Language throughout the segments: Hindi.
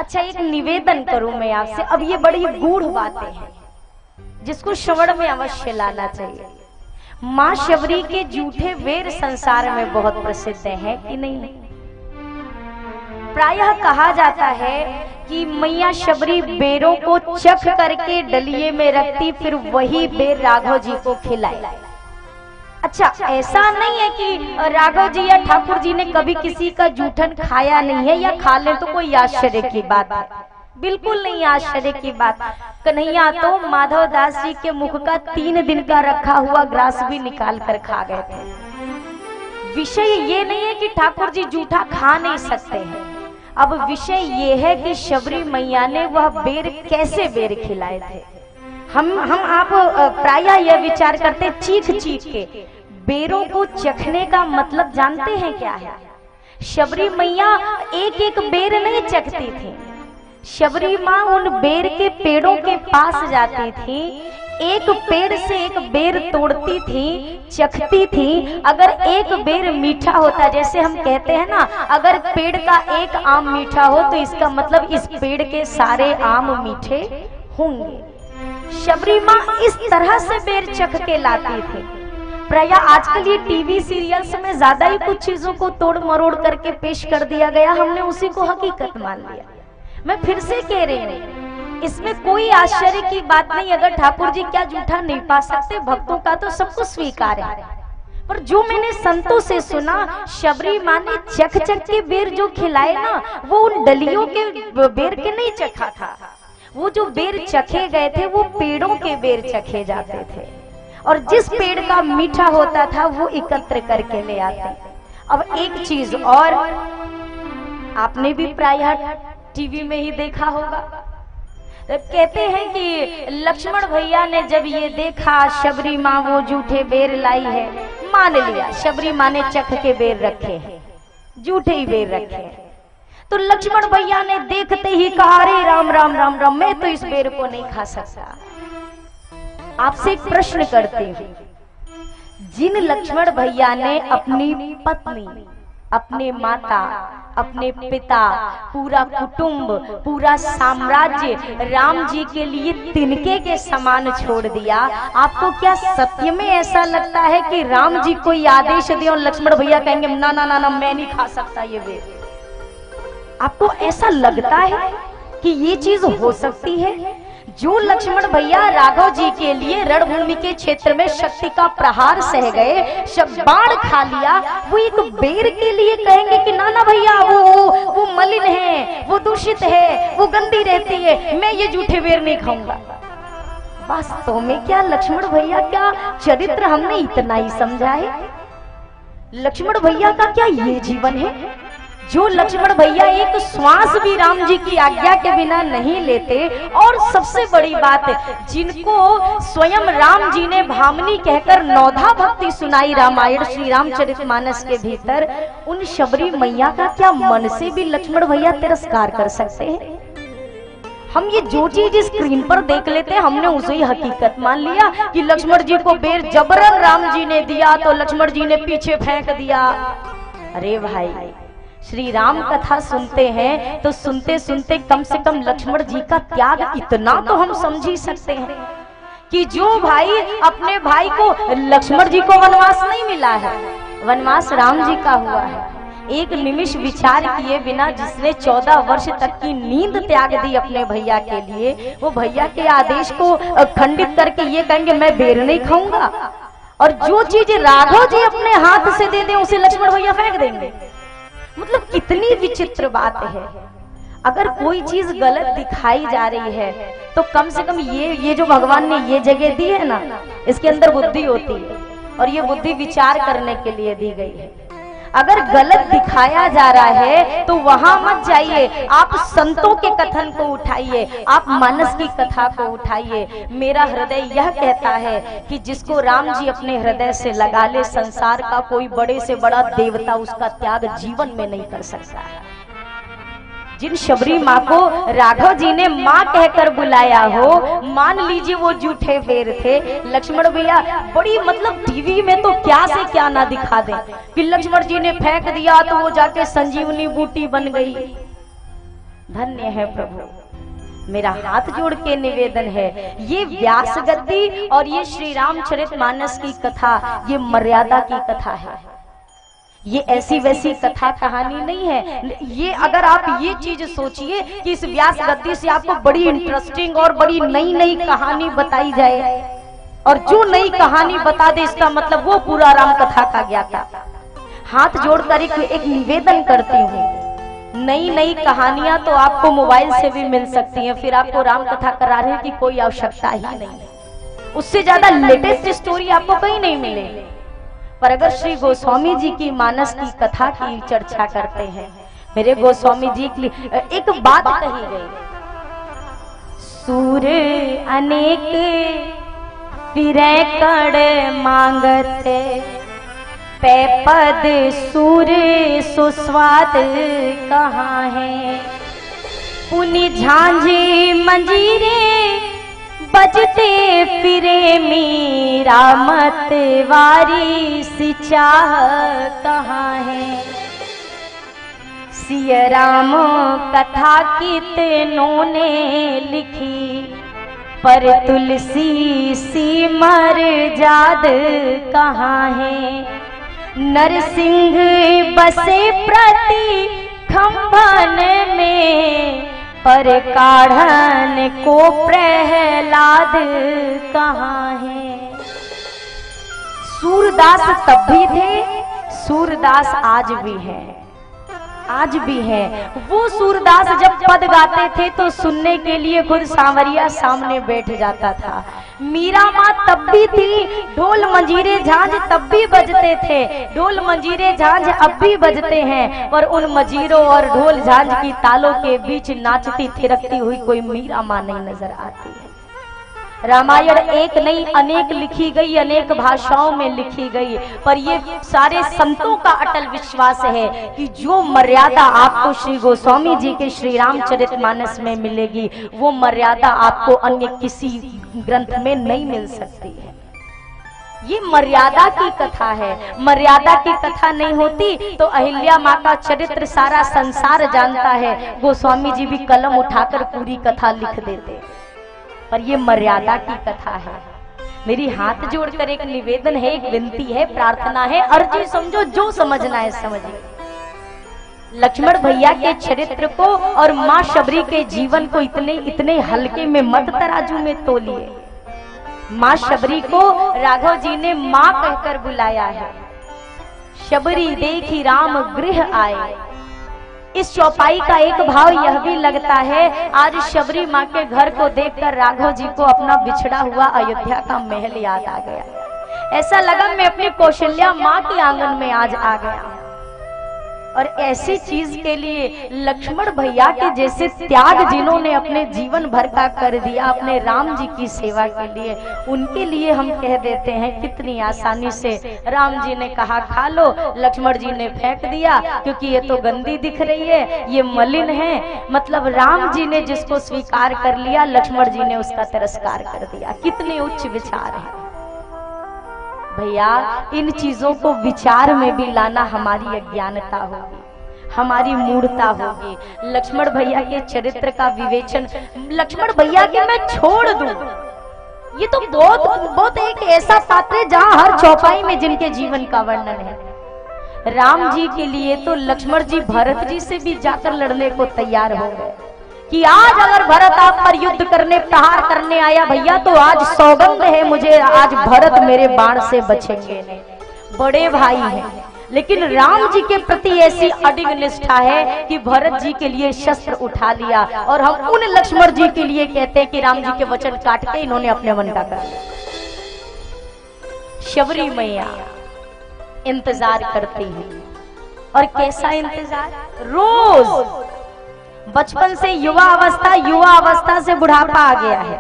अच्छा, एक निवेदन करूं मैं आपसे। अब ये बड़ी गूढ़ बातें हैं जिसको श्रवण में अवश्य लाना चाहिए। माँ शबरी के जूठे बेर संसार में बहुत प्रसिद्ध हैं कि नहीं? प्रायः कहा जाता है कि मैया शबरी बेरों को चख करके डलिए में रखती, फिर वही बेर राघव जी को खिलाए। अच्छा, ऐसा नहीं है कि राघव जी या ठाकुर जी ने कभी किसी का जूठन खाया नहीं है, या खा ले तो कोई आश्चर्य की बात है। बिल्कुल नहीं आश्चर्य की बात। कन्हैया तो माधव दास जी के मुख का 3 दिन का रखा हुआ ग्रास भी निकाल कर खा गए थे। विषय ये नहीं है कि ठाकुर जी जूठा खा नहीं सकते हैं। अब विषय ये है कि शबरी मैया ने वह बेर कैसे बेर खिलाए थे। हम आप प्रायः यह विचार करते, चीख चीख के बेरों को चखने का मतलब जानते हैं क्या है? शबरी मैया एक एक बेर नहीं चखती थी। शबरी माँ उन बेर के पेड़ों के पास जाती थी, एक पेड़ से एक बेर तोड़ती थी, चखती थी। अगर एक बेर मीठा होता, जैसे हम कहते हैं ना, अगर पेड़ का एक आम मीठा हो तो इसका मतलब इस पेड़ के सारे आम मीठे होंगे। शबरी माँ इस तरह से बेर चख के लाती थी। प्रायः आजकल ये टीवी सीरियल्स में ज्यादा ही कुछ चीजों को तोड़ मरोड़ करके पेश कर दिया गया, हमने उसी को हकीकत मान लिया। मैं फिर से कह रही हूँ, इसमें कोई आश्चर्य की बात नहीं। अगर ठाकुर जी क्या जूठा नहीं पा सकते, भक्तों का तो सबको स्वीकार है। पर जो मैंने संतों से सुना, शबरी माँ ने चख चख के बेर जो खिलाए ना, वो उन डलियों के बेर के नहीं चखा था। वो जो बेर चखे गए थे वो पेड़ों के बेर चखे जाते थे, और जिस पेड़ का मीठा होता था वो एकत्र करके ले आते। अब एक चीज और, आपने भी प्रायः टीवी में ही देखा होगा, कहते हैं कि लक्ष्मण भैया ने जब ये देखा शबरी माँ वो जूठे बेर लाई है, मान लिया शबरी माँ ने चख के बेर रखे हैं, जूठे ही बेर रखे हैं। तो लक्ष्मण भैया ने देखते ही कहा, अरे राम राम राम राम, मैं तो इस बेर को नहीं खा सकता। आपसे एक प्रश्न करती हूँ, जिन लक्ष्मण भैया ने अपनी पत्नी, अपने माता, अपने पिता, पूरा कुटुंब, पूरा साम्राज्य राम जी के लिए तिनके के समान छोड़ दिया, आपको क्या सत्य में ऐसा लगता है कि राम जी कोई आदेश दे और लक्ष्मण भैया कहेंगे ना ना ना ना मैं नहीं खा सकता ये बेर? आपको ऐसा लगता है कि ये चीज हो सकती है? जो लक्ष्मण भैया राघव जी के लिए रणभूमि के क्षेत्र में शक्ति का प्रहार सह गए, बाण खा लिया, वो एक बेर के लिए कहेंगे कि ना ना भैया वो मलिन है, वो दूषित है, वो गंदी रहती है, मैं ये जूठे बेर नहीं खाऊंगा। वास्तव में क्या लक्ष्मण भैया का चरित्र हमने इतना ही समझा है? लक्ष्मण भैया का क्या ये जीवन है? जो लक्ष्मण भैया एक श्वास भी राम जी की आज्ञा के बिना नहीं लेते, और सबसे बड़ी बात, जिनको स्वयं राम जी ने भामनी कहकर नौधा भक्ति सुनाई रामायण श्री रामचरितमानस के भीतर, उन शबरी मैया का क्या मन से भी लक्ष्मण भैया तिरस्कार कर सकते हैं? हम ये जो चीज स्क्रीन पर देख लेते हैं, हमने उसे ही हकीकत मान लिया कि लक्ष्मण जी को बेर जबरन राम जी ने दिया तो लक्ष्मण जी ने पीछे फेंक दिया। अरे भाई, श्री राम कथा सुनते हैं तो सुनते सुनते कम से कम लक्ष्मण जी का त्याग इतना तो हम समझ ही सकते हैं कि जो भाई अपने भाई को, लक्ष्मण जी को वनवास नहीं मिला है, वनवास राम जी का हुआ है। एक निमिष विचार किए बिना जिसने 14 वर्ष तक की नींद त्याग दी अपने भैया के लिए, वो भैया के आदेश को खंडित करके ये कहेंगे मैं बेर नहीं खाऊंगा, और जो चीज राघव जी अपने हाथ से दे दें उसे लक्ष्मण भैया फेंक देंगे। मतलब कितनी विचित्र बात है। अगर कोई चीज गलत दिखाई जा रही है तो कम से कम ये जो भगवान ने ये जगह दी है ना, इसके अंदर बुद्धि होती है, और ये बुद्धि विचार करने के लिए दी गई है। अगर गलत दिखाया जा रहा है तो वहां मत जाइए, आप संतों के कथन को उठाइए, आप मानस की कथा को उठाइए। मेरा हृदय यह कहता है कि जिसको राम जी अपने हृदय से लगा ले, संसार का कोई बड़े से बड़ा देवता उसका त्याग जीवन में नहीं कर सकता है। जिन शबरी माँ को राघव जी ने माँ कहकर बुलाया हो, मान लीजिए वो जूठे बेर थे, लक्ष्मण भैया बड़ी मतलब टीवी में तो क्या से क्या ना दिखा दे कि लक्ष्मण जी ने फेंक दिया तो वो जाके संजीवनी बूटी बन गई। धन्य है प्रभु। मेरा हाथ जोड़ के निवेदन है, ये व्यास गद्दी और ये श्री रामचरितमानस की कथा ये मर्यादा की कथा है। ये ऐसी वैसी कथा कहानी नहीं है। ये अगर आप ये चीज सोचिए कि इस व्यास गद्दी से आपको बड़ी इंटरेस्टिंग और बड़ी नई नई कहानी बताई जाए, और जो नई कहानी बता दे इसका मतलब वो पूरा राम कथा का ज्ञाता। हाथ जोड़कर एक निवेदन करती हूँ, नई नई कहानियां तो आपको मोबाइल से भी मिल सकती हैं, फिर आपको राम कथा कराने की कोई आवश्यकता ही नहीं। उससे ज्यादा लेटेस्ट स्टोरी आपको कहीं नहीं मिलेगी। पर अगर श्री गोस्वामी जी की मानस की कथा की चर्चा करते हैं, मेरे गोस्वामी जी की एक बात कही गई, सूर अनेक फिरे कड़ मांगते, पैपद सूर सुस्वाद कहाँ है, पुनि झांझे मंजीरे बजते फिरे मीरा मत वारी सिचाह कहाँ है, सिया राम कथा कितनों ने लिखी, पर तुलसी सी मर्याद कहाँ है, नरसिंह बसे प्रति खंभन में, पर काढ़न को प्रहलाद कहाँ है। सूरदास तब भी थे, सूरदास आज भी है, आज भी है। वो सूरदास जब पद गाते थे तो सुनने के लिए खुद सांवरिया सामने बैठ जाता था। मीरा माँ तब भी थी, ढोल मंजीरे झांझ तब भी बजते थे, ढोल मंजीरे झांझ अब भी बजते हैं, पर उन मंजीरों और ढोल झांझ की तालों के बीच नाचती थिरकती हुई कोई मीरा माँ नहीं नजर आती है। रामायण एक नहीं अनेक लिखी गई, अनेक भाषाओं में लिखी गई, पर ये सारे संतों का अटल विश्वास है कि जो मर्यादा आपको श्री गोस्वामी जी के श्री रामचरितमानस में मिलेगी, वो मर्यादा आपको अन्य किसी ग्रंथ में नहीं मिल सकती है। ये मर्यादा की कथा है। मर्यादा की कथा नहीं होती तो अहिल्या माँ का चरित्र सारा संसार जानता है, गोस्वामी जी भी कलम उठाकर पूरी कथा लिख देते, पर ये मर्यादा की कथा है। मेरी हाथ जोड़कर एक निवेदन है, एक विनती है, प्रार्थना है, अर्जी समझो, जो समझना है समझिए। लक्ष्मण भैया के चरित्र को और माँ शबरी के जीवन को इतने हल्के में मत तराजू में तोलिए। माँ शबरी को राघव जी ने माँ कहकर बुलाया है। शबरी देखी राम गृह आए। इस चौपाई का एक भाव यह भी लगता है, आज शबरी माँ के घर को देखकर राघव जी को अपना बिछड़ा हुआ अयोध्या का महल याद आ गया। ऐसा लगा मैं अपनी कौशल्या माँ के आंगन में आज आ गया। और ऐसी चीज के लिए लक्ष्मण भैया के जैसे त्याग जिन्होंने अपने जीवन भर का कर दिया अपने राम जी की सेवा के लिए, उनके लिए हम कह देते हैं कितनी आसानी से। राम जी ने कहा खा लो, लक्ष्मण जी ने फेंक दिया क्योंकि ये तो गंदी दिख रही है, ये मलिन है। मतलब राम जी ने जिसको स्वीकार कर लिया, लक्ष्मण जी ने उसका तिरस्कार कर दिया। कितने उच्च विचार है भैया। इन चीजों को विचार में भी लाना हमारी अज्ञानता होगी, हमारी मूढ़ता होगी। लक्ष्मण भैया के चरित्र का विवेचन, लक्ष्मण भैया के मैं छोड़ दूं, ये तो बहुत एक ऐसा पात्र है जहां हर चौपाई में जिनके जीवन का वर्णन है। राम जी के लिए तो लक्ष्मण जी भरत जी से भी जाकर लड़ने को तैयार हो गए कि आज अगर भरत आप पर युद्ध करने प्रहार करने आया भैया, तो आज सौगंध है मुझे, आज भरत मेरे बाण से बचेंगे। बड़े भाई हैं, लेकिन राम जी के प्रति ऐसी अडिग निष्ठा है कि भरत जी के लिए शस्त्र उठा लिया। और हम उन लक्ष्मण जी के लिए कहते हैं कि राम जी के वचन काट के इन्होंने अपने मन का कर लिया। शबरी मैया इंतजार करती है, और कैसा इंतजार, रोज बचपन से युवा अवस्था से बुढ़ापा आ गया है।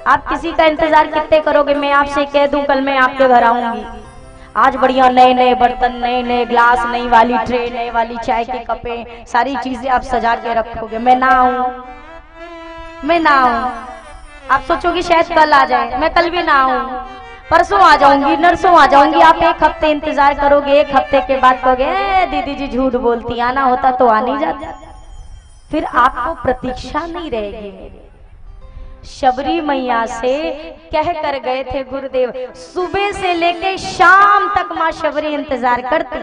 आप किसी का इंतजार कितने करोगे? मैं आपसे कह दूं कल मैं आपके घर आऊंगी, आज बढ़िया नए नए बर्तन, नए नए ग्लास, नई वाली ट्रे, नई वाली चाय के कपें, सारी चीजें आप सजा के रखोगे, मैं ना आऊं। आप सोचोगे शायद कल आ जाए, मैं कल भी ना आऊं, परसों आ जाऊंगी, नरसों आ जाऊंगी। आप एक हफ्ते इंतजार करोगे, एक हफ्ते के बाद कहोगे दीदी जी झूठ बोलती, आना होता तो आ नहीं जाता। फिर आपको प्रतीक्षा नहीं रहेगी मेरी। शबरी मैया से कह कर गए थे गुरुदेव, सुबह से लेके शाम तक माँ शबरी इंतजार करती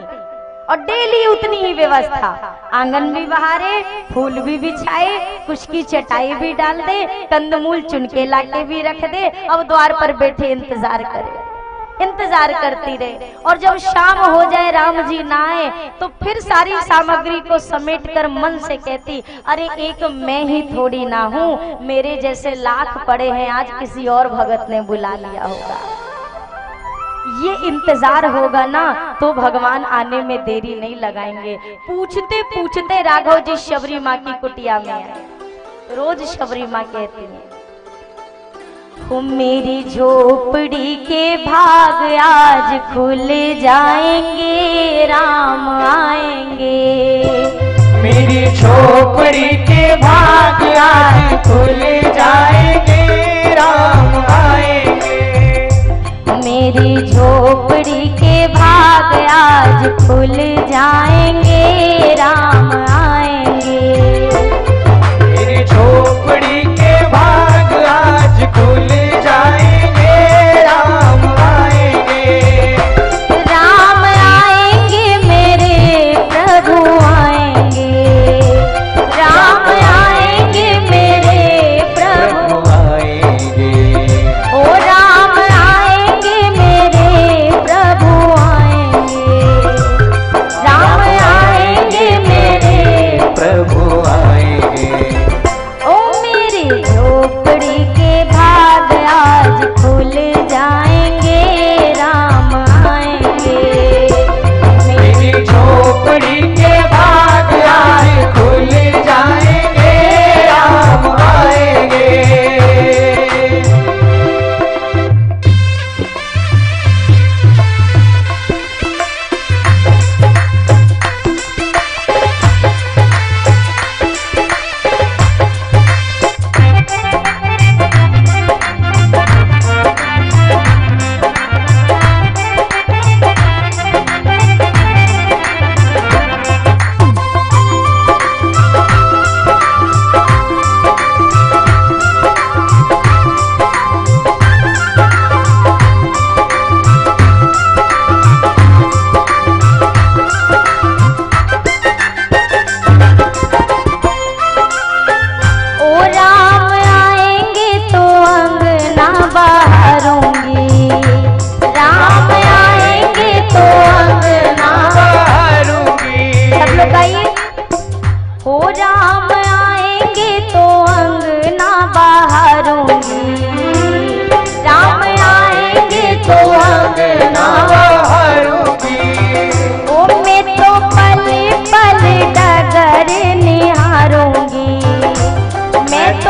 और डेली उतनी ही व्यवस्था, आंगन भी बहारे, फूल भी बिछाए, कुछ की चटाई भी डाल दे, कंदमूल चुनके लाके भी रख दे, अब द्वार पर बैठे इंतजार करे, इंतजार करती रहे। और जब शाम हो जाए राम जी ना आए तो फिर सारी सामग्री को समेटकर मन से कहती, अरे एक मैं ही थोड़ी ना हूँ, मेरे जैसे लाख पड़े हैं, आज किसी और भगत ने बुला लिया होगा। ये इंतजार होगा ना तो भगवान आने में देरी नहीं लगाएंगे। पूछते पूछते राघव जी शबरी माँ की कुटिया में आए। रोज शबरी माँ कहती है, मेरी झोपड़ी के भाग आज खुल जाएंगे, राम आएंगे। मेरी झोपड़ी के भाग आज खुल जाएंगे, राम आएंगे। मेरी झोपड़ी के भाग आज खुल जाएंगे, राम आएंगे। मेरी झोपड़ी के भाग आज खुल जाएंगे, राम आएंगे। राम आएंगे मेरे प्रभु आएंगे, राम आएंगे मेरे प्रभु आएंगे। ओ राम आएंगे मेरे प्रभु आएंगे, राम आएंगे मेरे प्रभु आएंगे। ओ मेरी झोपड़ी के भाग आज खुल जाएंगे, राम आएंगे। मेरी झोपड़ी के भाग आज खुल जाएंगे, राम आएंगे। ओ राम आएंगे तो अंगना बहारूंगी, राम आएंगे तो अंगना बहारूंगी। सब लोग गाइए। ओ राम आएंगे तो अंगना बहारूंगी, राम आएंगे तो अंगना बहारूंगी। ओ मैं तो पल पल डगर निहारूंगी, मैं तो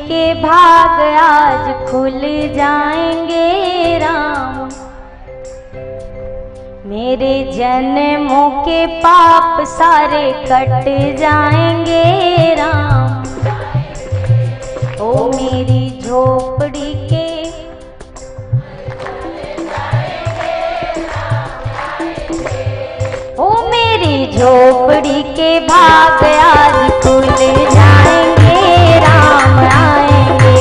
के भाग आज खुल जाएंगे राम, मेरे जन्मों के पाप सारे कट जाएंगे राम। ओ मेरी झोपड़ी के ओ मेरी झोपड़ी के भाग आज खुल जाएंगे राम आएंगे।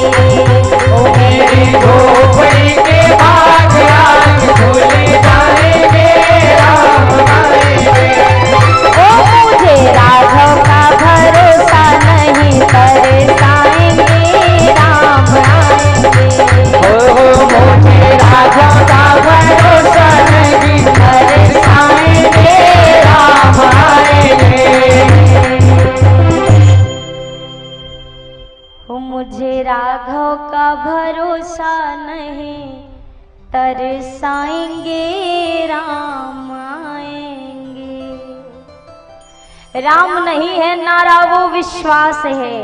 ओ मेरी झोपड़ी के भाग आज खुल जाएंगे राम आएंगे। ओ मुझे राघव का भरोसा नहीं तरसाएंगे राम आएंगे। ओ मुझे राघव का भरोसा नहीं तरसाएंगे राम आएंगे। ओ मुझे राघव का भरोसा नहीं तरसाएंगे राम आएंगे। राम नहीं है नारा वो विश्वास है,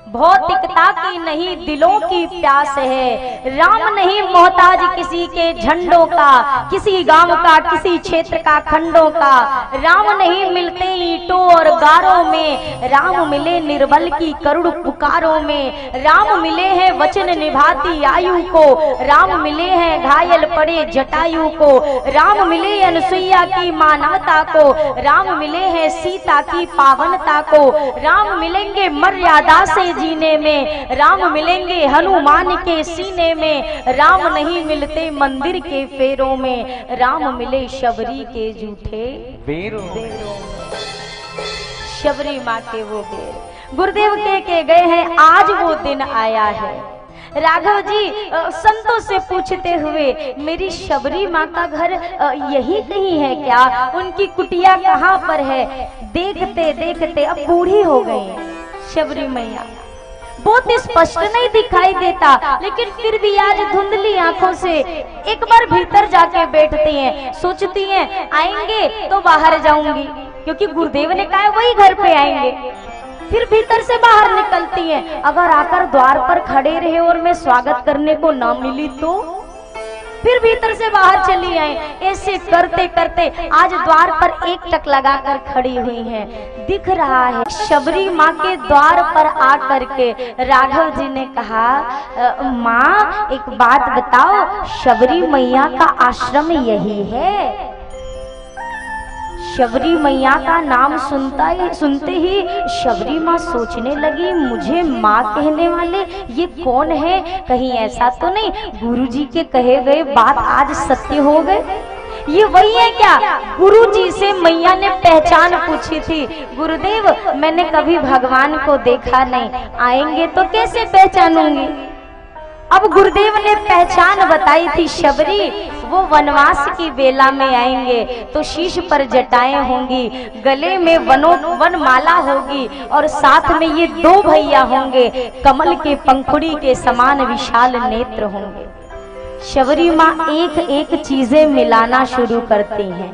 भौतिकता की नहीं दिलों की प्यास है। राम नहीं मोहताज किसी के झंडों का, किसी गांव का, किसी क्षेत्र का, खंडों का। राम नहीं मिलते ईंटों और गारों में, राम मिले निर्बल की करुण पुकारों में। राम मिले हैं वचन निभाती आयु को, राम मिले हैं घायल पड़े जटायु को। राम मिले अनुसुईया की मानवता को, राम मिले हैं सीता की पावनता को। राम मिलेंगे मर्यादा से जीने में, राम मिलेंगे हनुमान के सीने में। राम नहीं मिलते मंदिर के फेरों में, राम मिले शबरी के जूठे बेरों। शबरी माँ के वो बेर गुरुदेव के गए हैं, आज वो दिन आया है। राघव जी संतों से पूछते हुए, मेरी शबरी माँ का घर यही कहीं है क्या? उनकी कुटिया कहाँ पर है? देखते देखते अब बूढ़ी हो गई शबरी मैया, बहुत स्पष्ट नहीं दिखाई देता, लेकिन फिर भी आज धुंधली आंखों से एक बार भीतर जाके बैठती हैं। सोचती हैं आएंगे तो बाहर जाऊंगी, क्योंकि गुरुदेव ने कहा वही घर पे आएंगे। फिर भीतर से बाहर निकलती हैं, अगर आकर द्वार पर खड़े रहे और मैं स्वागत करने को ना मिली तो? फिर भीतर से बाहर चली आई। ऐसे करते करते आज द्वार पर एक टक लगाकर खड़ी हुई हैं। दिख रहा है शबरी माँ के द्वार पर आकर के राघव जी ने कहा, माँ एक बात बताओ, शबरी मैया का आश्रम यही है? शबरी मैया का नाम सुनते ही शबरी माँ सोचने लगी, मुझे माँ कहने वाले ये कौन है? कहीं ऐसा तो नहीं गुरुजी के कहे गए बात आज सत्य हो गए? ये वही है क्या? गुरुजी से मैया ने पहचान पूछी थी। गुरुदेव मैंने कभी भगवान को देखा नहीं, आएंगे तो कैसे पहचानूंगी? अब गुरुदेव ने पहचान बताई थी, शबरी वो वनवास की बेला में आएंगे तो शीश पर जटाएं होंगी, गले में वनमाला होगी और साथ में ये दो भैया होंगे, कमल के पंखुड़ी के समान विशाल नेत्र होंगे। शबरी माँ एक एक चीजें मिलाना शुरू करती हैं।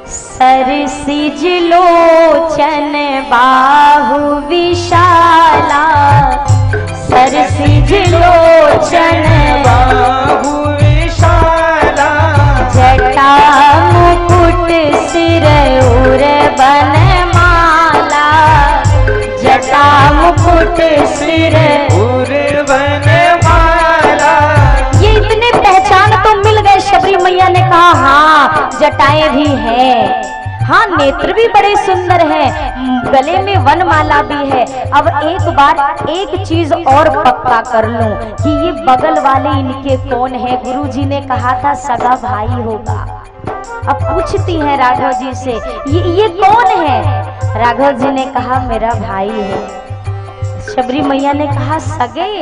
सरसिज लोचन बाहु विशाला, सरसिज लोचन बाहु विशाला, जटा मुकुट सिर उर बनमाला, जटा मुकुट सिर उर बनमाला। ये इतने पहचान तो मिल गए। शबरी मैया ने कहा हाँ जटाएं भी हैं, हाँ नेत्र भी बड़े सुंदर हैं, गले में वनमाला भी है। अब एक बार एक चीज और पक्का कर लूं कि ये बगल वाले इनके कौन है? गुरुजी ने कहा था सगा भाई होगा। अब पूछती है राघव जी से, ये कौन है? राघव जी ने कहा मेरा भाई है। शबरी मैया ने कहा सगे?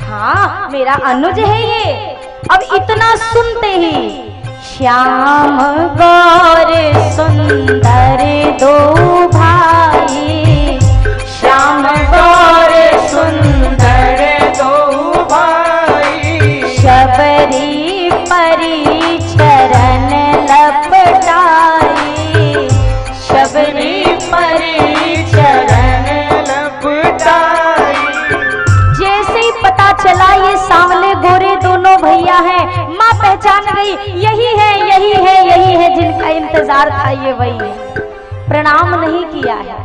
हाँ मेरा अनुज है ये। अब इतना सुनते ही श्याम गौर सुंदर दो भाई, श्याम गौर सुंदर दो भाई, शबरी परी चरण लपटाई, शबरी परी चरण लपटाई। गई, यही है जिनका इंतजार था, ये वही है। प्रणाम नहीं किया है,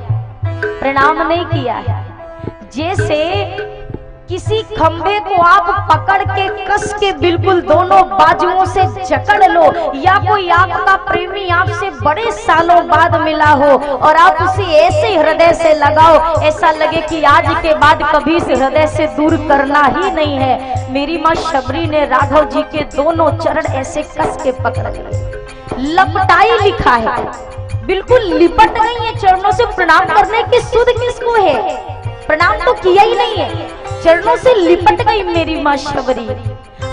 प्रणाम नहीं किया है। जैसे किसी खंभे को आप पकड़ के कस के बिल्कुल दोनों बाजुओं से जकड़ लो, या कोई आपका प्रेमी आपसे बड़े सालों बाद मिला हो और आप उसे ऐसे हृदय से लगाओ, ऐसा लगे कि आज के बाद कभी इस हृदय से दूर करना ही नहीं है। मेरी माँ शबरी ने राघव जी के दोनों चरण ऐसे कस के पकड़ लिए। लपटाई लिखा है, बिल्कुल लिपट गई है चरणों से। प्रणाम करने की सुध किसको है? प्रणाम तो किया ही नहीं है, चरणों से लिपट गई मेरी माँ शबरी।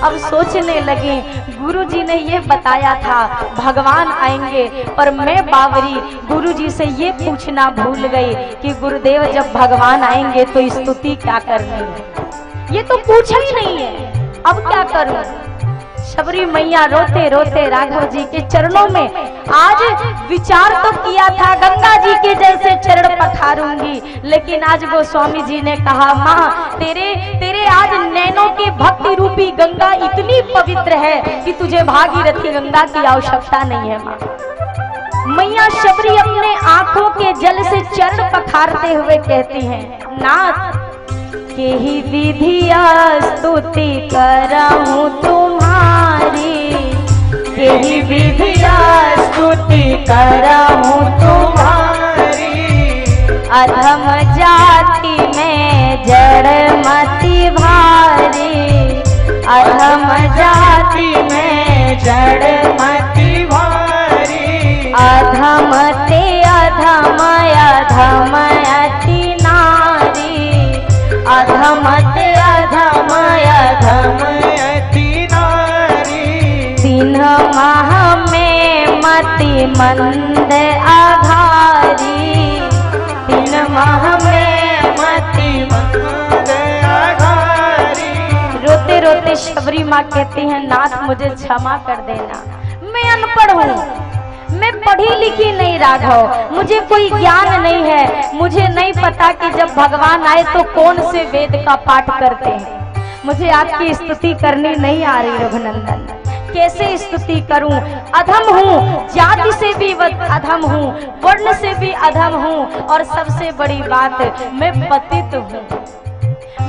अब सोचने लगे, गुरुजी ने ये बताया था भगवान आएंगे, पर मैं बावरी गुरुजी से ये पूछना भूल गई कि गुरुदेव जब भगवान आएंगे तो स्तुति क्या करनी है, ये तो पूछा ही नहीं है। अब क्या करूं? शबरी मैया रोते रोते राघव जी के चरणों में, आज विचार तो किया था गंगा जी के जैसे चरण पखारूंगी, लेकिन आज गोस्वामी जी ने कहा माँ तेरे आज नैनों के भक्ति रूपी गंगा इतनी पवित्र है कि तुझे भागीरथी गंगा की आवश्यकता नहीं है। माँ मैया शबरी अपने आंखों के जल से चरण पखारते हुए कहती हैं, नाथ के ही विधिया स्तुति करहूं तुम्हारी, के ही विधिया स्तुति करहूं तुम्हारी। अधम जाति में जड़मति भारी, अधम जाति में जड़मति भारी। अधम ते अधम अधम अति नारी, अधम ते अधम अधम अति नारी। तीन माह में मति मंद आघारी, तीन माह में मति मंद आघारी। रोते रोते शबरी माँ कहती हैं, नाथ मुझे क्षमा कर देना, मैं अनपढ़ हूँ, मैं पढ़ी लिखी नहीं राघव, मुझे कोई ज्ञान नहीं है, मुझे नहीं पता कि जब भगवान आए तो कौन से वेद का पाठ करते हैं। मुझे आपकी स्तुति करनी नहीं आ रही रघुनंदन, कैसे स्तुति करूं? अधम हूँ, जाति से भी अधम हूँ, वर्ण से भी अधम हूँ, और सबसे बड़ी बात मैं पतित हूँ,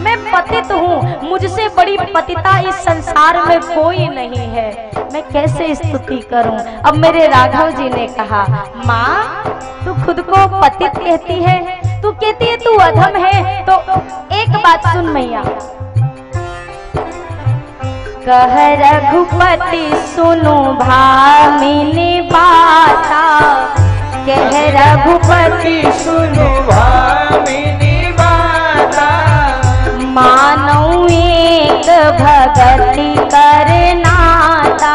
मैं पतित हूँ, मुझसे बड़ी पतिता इस संसार में कोई नहीं है, मैं कैसे स्तुति करूं? अब मेरे राघव जी ने कहा, माँ तू खुद को पतित कहती है, तू कहती है तू अधम है, तो एक बात सुन मैया, कह रघुपति सुनो भामिनी बाता, कह रघुपति सुनो भामिनी बाता। मानौ एक भगति करनाता,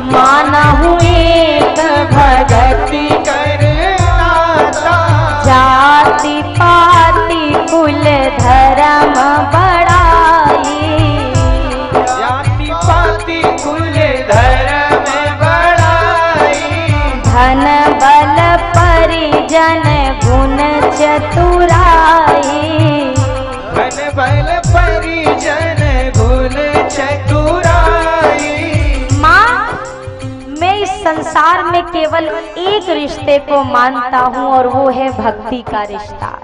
मानहु एक भगति करनाता। जाति पाति कुल धर्म बड़ाई, जाति पाति कुल धर्म बड़ाई। धन बल परिजन गुण चतुराई, धन बल परिजन गुण चतुराई। माँ मैं इस संसार में केवल एक रिश्ते को मानता हूँ और वो है भक्ति का रिश्ता।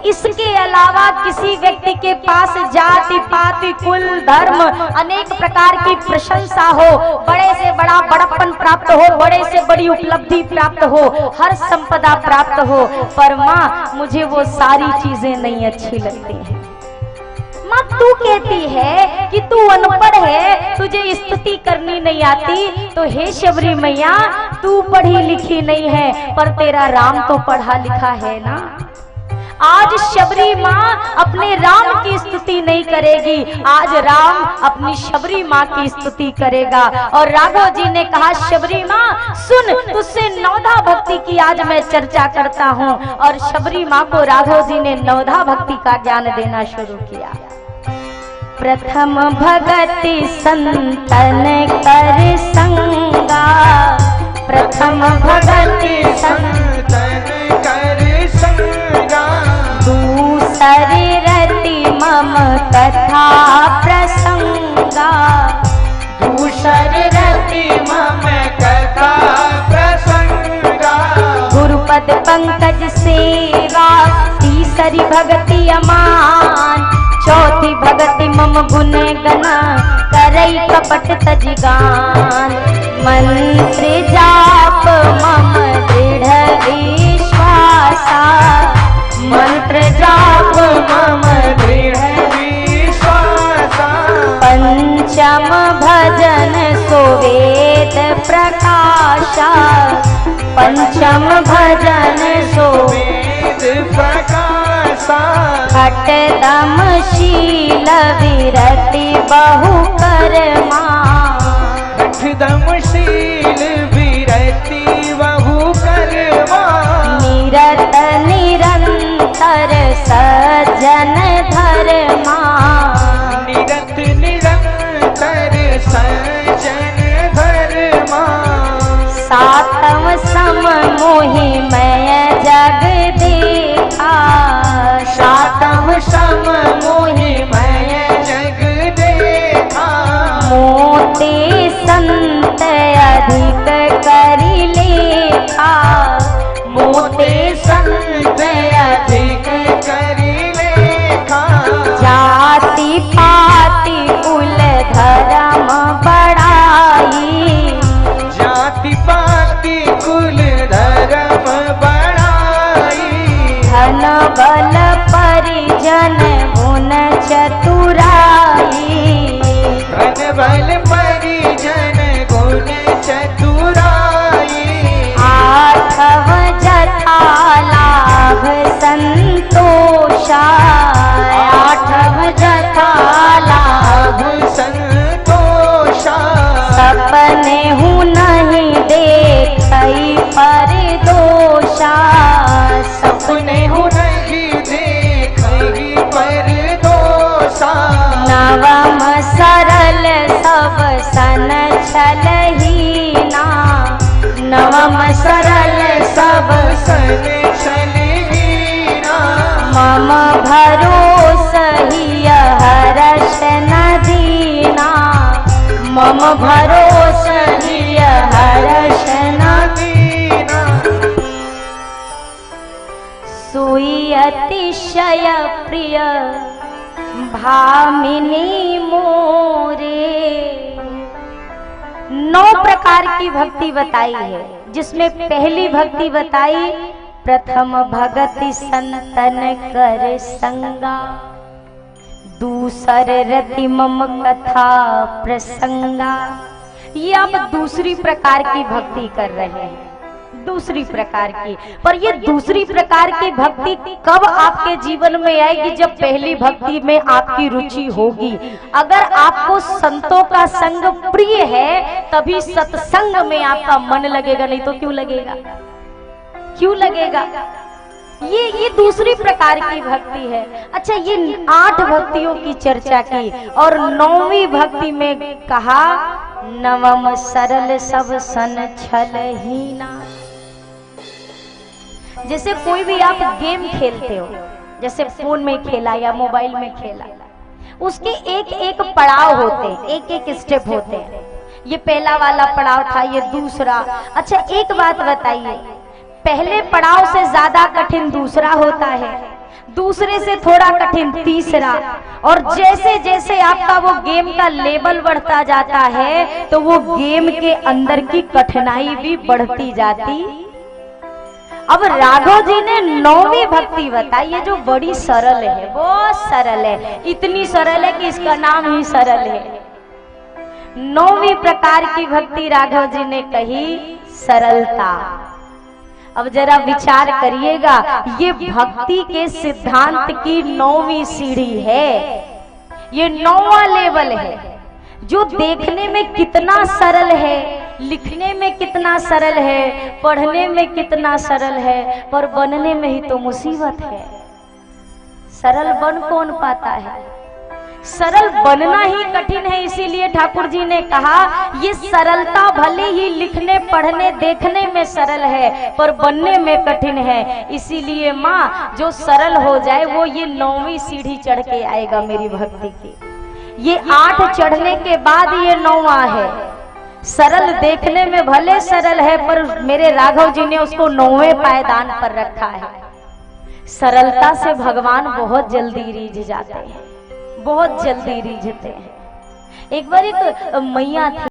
इसके अलावा किसी व्यक्ति के पास जाति पाति कुल धर्म अनेक प्रकार की प्रशंसा हो, बड़े से बड़ा बड़प्पन प्राप्त हो, बड़े से बड़ी उपलब्धि प्राप्त हो, हर संपदा प्राप्त हो, पर माँ मुझे वो सारी चीजें नहीं अच्छी लगती हैं। माँ तू कहती है कि तू अनपढ़ है, तुझे स्तुति करनी नहीं आती, तो हे शबरी मैया तू पढ़ी लिखी नहीं है, पर तेरा राम तो पढ़ा लिखा है ना। आज शबरी माँ अपने राम की स्तुति नहीं करेगी, आज राम अपनी शबरी माँ की स्तुति करेगा। और राघव जी ने कहा, शबरी माँ सुन, तुझसे नवधा भक्ति की आज मैं चर्चा करता हूँ। और शबरी माँ को राघव जी ने नवधा भक्ति का ज्ञान देना शुरू किया। प्रथम भगति संतन कर संगा, प्रथम भगति संतन कर संगा। दूसरी रति मम कथा प्रसंगा, दूसरी पंकज सेवा, तीसरी भगति अमान, चौथी भगति मम गुण गना, करई कपट तजिगान। मंत्र जाप मम दृढ़ विश्वासा, मंत्र जाप मम दृढ़ विश्वासा। पंचम भजन सुवेद प्रकाशा, पंचम भजन वेद प्रकाशा। खटदम शील विरति बहु कर्मा, खटदमशील विरति बहु कर्मा। निरत निरंतर सज्जन धर्मा, निरत निरंतर सज्जन धर्मा। सातम सम मोहि मैं जग देखा, सातम सम मोहि मैं जग देखा। मोते संत अधिक करि लेखा, मोते संत अधिक करि लेखा। जाति पाति कुल धर्म बढ़ाई, जाति पाति कुल धर्म बढ़ाई। धन बल परिजन गुण चतुराई, धन बल परिजन गुण चतुराई। आठव जथा लाभ संतोषा, आठव जथा लाभ संतोषा। सपने हूँ नहीं देखई पर दोषा, सपने हूँ नहीं देखी पर दोषा। नवम सरल सब सन छलहीना, नवम सरल सब सन छलहीना। मम भरोसा ही हर्ष न दीना, मम भरोसा ही हर्ष न दीना। सोई अतिशय प्रिय भामिनी मोरे। 9 प्रकार की भक्ति बताई है, जिसमें पहली भक्ति बताई प्रथम भगति संतन कर संगा, दूसर रति मम कथा प्रसंगा। ये आप दूसरी प्रकार की भक्ति कर रहे हैं, दूसरी प्रकार की। पर ये दूसरी प्रकार की भक्ति कब आपके जीवन में आएगी? जब पहली भक्ति में आपकी रुचि होगी। अगर आपको संतों का संग प्रिय है तभी सत्संग में आपका मन लगेगा, नहीं तो क्यों लगेगा? क्यों लगेगा? ये दूसरी प्रकार की भक्ति है। अच्छा, ये 8 भक्तियों की चर्चा की और 9वीं भक्ति में कहा नवम सरल सब सन छलहीना। जैसे कोई भी आप गेम खेलते हो, जैसे फोन में खेला या मोबाइल में खेला, उसके एक एक पड़ाव होते हैं, एक एक स्टेप होते हैं। ये पहला वाला पड़ाव था, ये दूसरा। अच्छा, एक बात बताइए, पहले पड़ाव से ज्यादा कठिन दूसरा होता है, दूसरे से थोड़ा कठिन तीसरा, और जैसे जैसे आपका वो गेम का लेवल बढ़ता जाता है तो वो गेम के अंदर की कठिनाई भी बढ़ती जाती। अब राघव जी ने 9वीं भक्ति बताई है जो बड़ी सरल है, बहुत सरल है, इतनी सरल है कि इसका नाम ही सरल है। 9वीं प्रकार की भक्ति राघव जी ने कही सरलता। अब जरा विचार करिएगा, ये भक्ति के सिद्धांत की 9वीं सीढ़ी है, ये 9वां लेवल है, जो देखने में कितना सरल है, लिखने में कितना सरल है, पढ़ने में कितना सरल है, पर बनने में ही तो मुसीबत है। सरल बन कौन पाता है? सरल बनना ही कठिन है। इसीलिए ठाकुर जी ने कहा ये सरलता भले ही लिखने पढ़ने देखने में सरल है पर बनने में कठिन है। इसीलिए माँ जो सरल हो जाए वो ये 9वीं सीढ़ी चढ़ के आएगा मेरी भक्ति की। ये 8 चढ़ने के बाद ये 9वां है। सरल देखने में भले सरल है, पर मेरे राघव जी ने उसको 9वें पायदान पर रखा है। सरलता से भगवान बहुत जल्दी रीझ जाते हैं, बहुत जल्दी रीझते हैं। एक बार एक मैया थी,